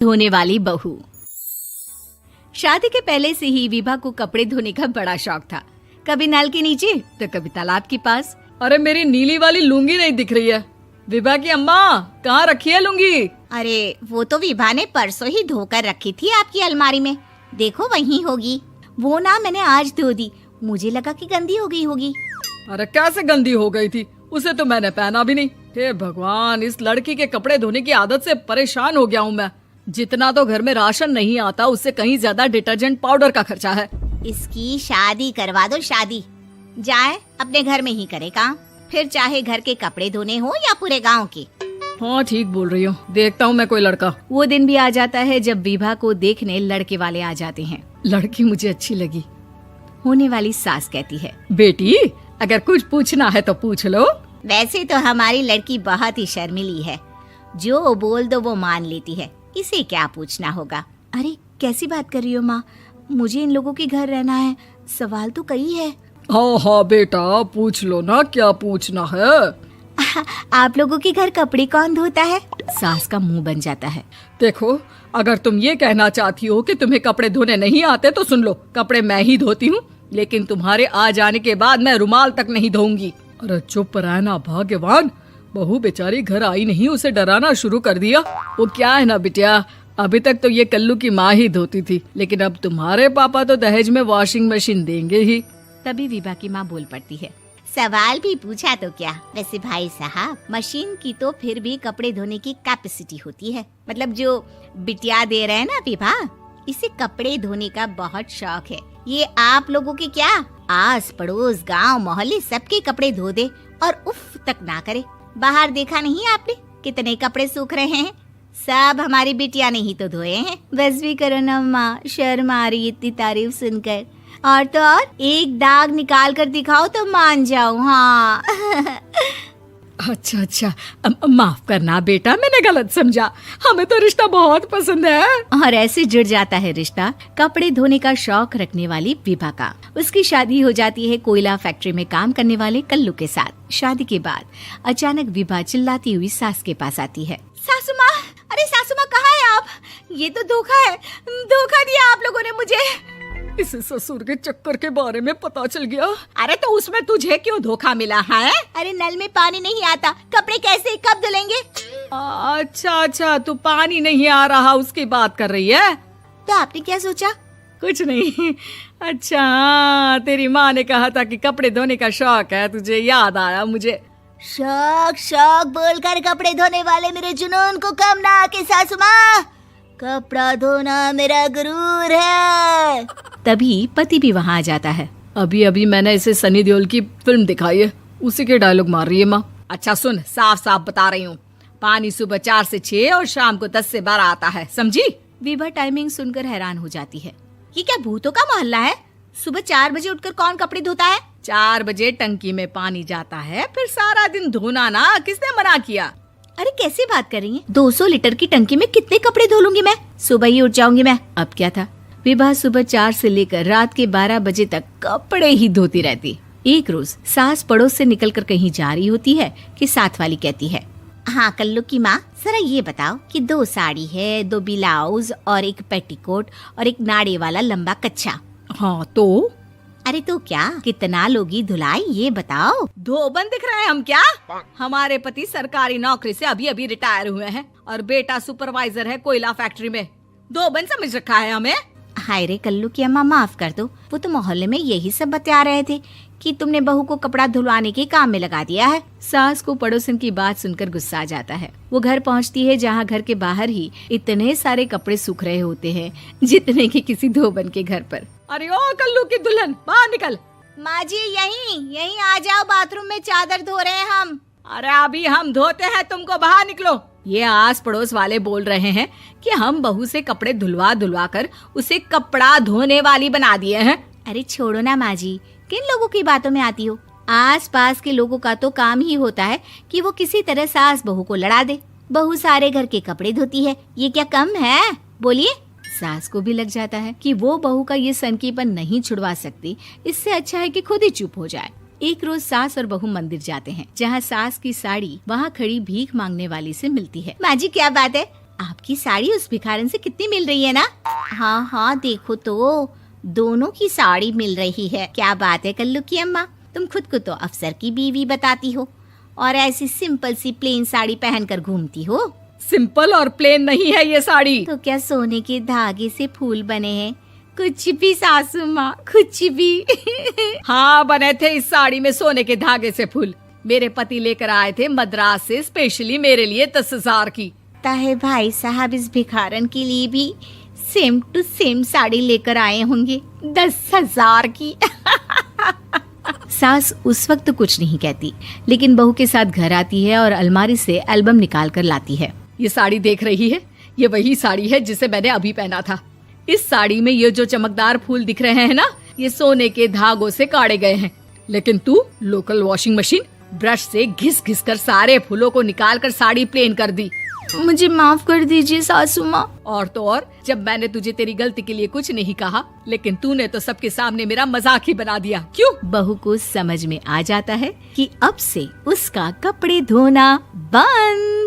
धोने वाली बहू। शादी के पहले से ही विभा को कपड़े धोने का बड़ा शौक था। कभी नल के नीचे तो कभी तालाब के पास। अरे मेरी नीली वाली लुंगी नहीं दिख रही है। विभा की अम्मा, कहाँ रखी है लुंगी? अरे वो तो विभा ने परसों ही धोकर रखी थी आपकी अलमारी में, देखो वहीं होगी। वो ना मैंने आज धो दी, मुझे लगा कि गंदी हो गई होगी। अरे कैसे गंदी हो गई थी? उसे तो मैंने पहना भी नहीं। हे भगवान, इस लड़की के कपड़े धोने की आदत से परेशान हो गया हूँ मैं। जितना तो घर में राशन नहीं आता, उससे कहीं ज्यादा डिटर्जेंट पाउडर का खर्चा है। इसकी शादी करवा दो, शादी जाए अपने घर में ही करे काम, फिर चाहे घर के कपड़े धोने हो या पूरे गांव के। हाँ ठीक बोल रही हो, देखता हूँ मैं कोई लड़का। वो दिन भी आ जाता है जब विभा को देखने लड़के वाले आ जाते हैं। लड़की मुझे अच्छी लगी। होने वाली सास कहती है, बेटी अगर कुछ पूछना है तो पूछ लो। वैसे तो हमारी लड़की बहुत ही शर्मीली है, जो बोल दो वो मान लेती है, इसे क्या पूछना होगा। अरे कैसी बात कर रही हो माँ, मुझे इन लोगों के घर रहना है, सवाल तो कई है। हाँ हाँ बेटा, पूछ लो ना, क्या पूछना है। आप लोगों के घर कपड़े कौन धोता है? सास का मुंह बन जाता है। देखो, अगर तुम ये कहना चाहती हो कि तुम्हें कपड़े धोने नहीं आते तो सुन लो, कपड़े मैं ही धोती हूँ, लेकिन तुम्हारे आ जाने के बाद मैं रुमाल तक नहीं धोऊंगी। अरे चुप रहना भाग्यवान, बहू बेचारी घर आई नहीं, उसे डराना शुरू कर दिया। वो क्या है ना बिटिया, अभी तक तो ये कल्लू की माँ ही धोती थी, लेकिन अब तुम्हारे पापा तो दहेज में वॉशिंग मशीन देंगे ही। तभी विभा की माँ बोल पड़ती है, सवाल भी पूछा तो क्या। वैसे भाई साहब, मशीन की तो फिर भी कपड़े धोने की कैपेसिटी होती है। मतलब जो बिटिया दे रहे हैं ना विभा, इसे कपड़े धोने का बहुत शौक है। ये आप लोगों के क्या, आस पड़ोस गांव मोहल्ले सबके कपड़े धो दे और उफ तक ना करे। बाहर देखा नहीं आपने कितने कपड़े सूख रहे हैं? सब हमारी बिटिया ने ही तो धोए हैं। बस भी करो ना माँ, शर्म आ रही इतनी तारीफ सुनकर। और तो और एक दाग निकाल कर दिखाओ तो मान जाऊं। हाँ अच्छा, माफ करना बेटा, मैंने गलत समझा। हमें तो रिश्ता बहुत पसंद है। और ऐसे जुड़ जाता है रिश्ता कपड़े धोने का शौक रखने वाली विभा का। उसकी शादी हो जाती है कोयला फैक्ट्री में काम करने वाले कल्लू के साथ। शादी के बाद अचानक विभा चिल्लाती हुई सास के पास आती है। सासू माँ, अरे सासू माँ कहाँ है आप? ये तो धोखा है, धोखा दिया आप लोगों ने मुझे। इसे ससुर के चक्कर के बारे में पता चल गया। अरे तो उसमें तुझे क्यों धोखा मिला है? अरे नल में पानी नहीं आता, कपड़े कैसे कब धुलेंगे? अच्छा, तू पानी नहीं आ रहा उसकी बात कर रही है। तो आपने क्या सोचा? कुछ नहीं। अच्छा हाँ, तेरी माँ ने कहा था कि कपड़े धोने का शौक है तुझे, याद आया मुझे। शौक बोलकर कपड़े धोने वाले मेरे जुनून को कम ना आके सासू माँ, कपड़ा धोना मेरा गुरूर है। तभी पति भी वहाँ आ जाता है। अभी मैंने इसे सनी देओल की फिल्म दिखाई है, उसी के डायलॉग मार रही है माँ। अच्छा सुन, साफ बता रही हूँ, पानी सुबह 4 से 6 और शाम को 10 से 12 आता है, समझी? विभा टाइमिंग सुनकर हैरान हो जाती है। ये क्या भूतों का मोहल्ला है? सुबह 4 बजे उठकर कौन कपड़े धोता है? 4 बजे टंकी में पानी जाता है, फिर सारा दिन धोना ना, किसने मना किया? अरे कैसी बात कर रही हैं? 200 लीटर की टंकी में कितने कपड़े धो लूंगी मैं? सुबह ही उठ जाऊंगी मैं। अब क्या था, विभा सुबह 4 से लेकर रात के 12 बजे तक कपड़े ही धोती रहती। एक रोज सास पड़ोस से निकलकर कहीं जा रही होती है कि साथ वाली कहती है, हाँ कल्लू की माँ, जरा ये बताओ कि 2 साड़ी है, 2 ब्लाउज और एक पेटीकोट और एक नाड़े वाला लंबा कच्छा। हाँ तो? अरे तो क्या, कितना लोगी धुलाई ये बताओ। धोबन दिख रहे हैं हम क्या? हमारे पति सरकारी नौकरी से अभी रिटायर हुए हैं और बेटा सुपरवाइजर है कोयला फैक्ट्री में। धोबन समझ रखा है हमें? हाय रे कल्लू की अम्मा, माफ कर दो, वो तो मोहल्ले में यही सब बता रहे थे कि तुमने बहू को कपड़ा धुलवाने के काम में लगा दिया है। सास को पड़ोसन की बात सुनकर गुस्सा आ जाता है। वो घर पहुंचती है जहां घर के बाहर ही इतने सारे कपड़े सूख रहे होते हैं जितने कि किसी धोबन के घर पर। अरे ओ कल्लू की दुल्हन, बाहर निकल। माँ जी यहीं आ जाओ, बाथरूम में चादर धो रहे हैं हम। अरे अभी हम धोते हैं, तुमको बाहर निकलो। ये आस पड़ोस वाले बोल रहे हैं कि हम बहू से कपड़े धुलवा कर उसे कपड़ा धोने वाली बना दिए हैं। अरे छोड़ो ना माँ जी, किन लोगों की बातों में आती हो? आस पास के लोगों का तो काम ही होता है कि वो किसी तरह सास बहू को लड़ा दे। बहू सारे घर के कपड़े धोती है, ये क्या कम है? बोलिए। सास को भी लग जाता है कि वो बहू का ये सनकीपन नहीं छुड़वा सकती, इससे अच्छा है कि खुद ही चुप हो जाए। एक रोज सास और बहू मंदिर जाते हैं, जहाँ सास की साड़ी वहाँ खड़ी भीख मांगने वाली से मिलती है। माँ जी क्या बात है, आपकी साड़ी उस भिखारन से कितनी मिल रही है ना? हाँ हाँ देखो तो, दोनों की साड़ी मिल रही है। क्या बात है कल्लू की अम्मा, तुम खुद को तो अफसर की बीवी बताती हो और ऐसी सिंपल सी प्लेन साड़ी पहनकर घूमती हो। सिंपल और प्लेन नहीं है ये साड़ी। तो क्या सोने के धागे से फूल बने हैं? कुछ भी सासू माँ, कुछ भी। हाँ बने थे इस साड़ी में सोने के धागे से फूल। मेरे पति लेकर आए थे मद्रास से स्पेशली मेरे लिए 10,000 की। ताहे भाई साहब इस भिखारन के लिए भी सेम टू सेम साड़ी लेकर आए होंगे 10,000 की। सास उस वक्त तो कुछ नहीं कहती, लेकिन बहू के साथ घर आती है और अलमारी से एल्बम निकाल कर लाती है। ये साड़ी देख रही है, ये वही साड़ी है जिसे मैंने अभी पहना था। इस साड़ी में ये जो चमकदार फूल दिख रहे हैं ना, ये सोने के धागों से काढ़े गए हैं। लेकिन तू लोकल वॉशिंग मशीन ब्रश से घिस घिस कर सारे फूलों को निकाल कर साड़ी प्लेन कर दी। मुझे माफ कर दीजिए सासू माँ। और तो और, जब मैंने तुझे तेरी गलती के लिए कुछ नहीं कहा, लेकिन तूने तो सबके सामने मेरा मजाक ही बना दिया। क्यों? बहू को समझ में आ जाता है कि अब से उसका कपड़े धोना बंद।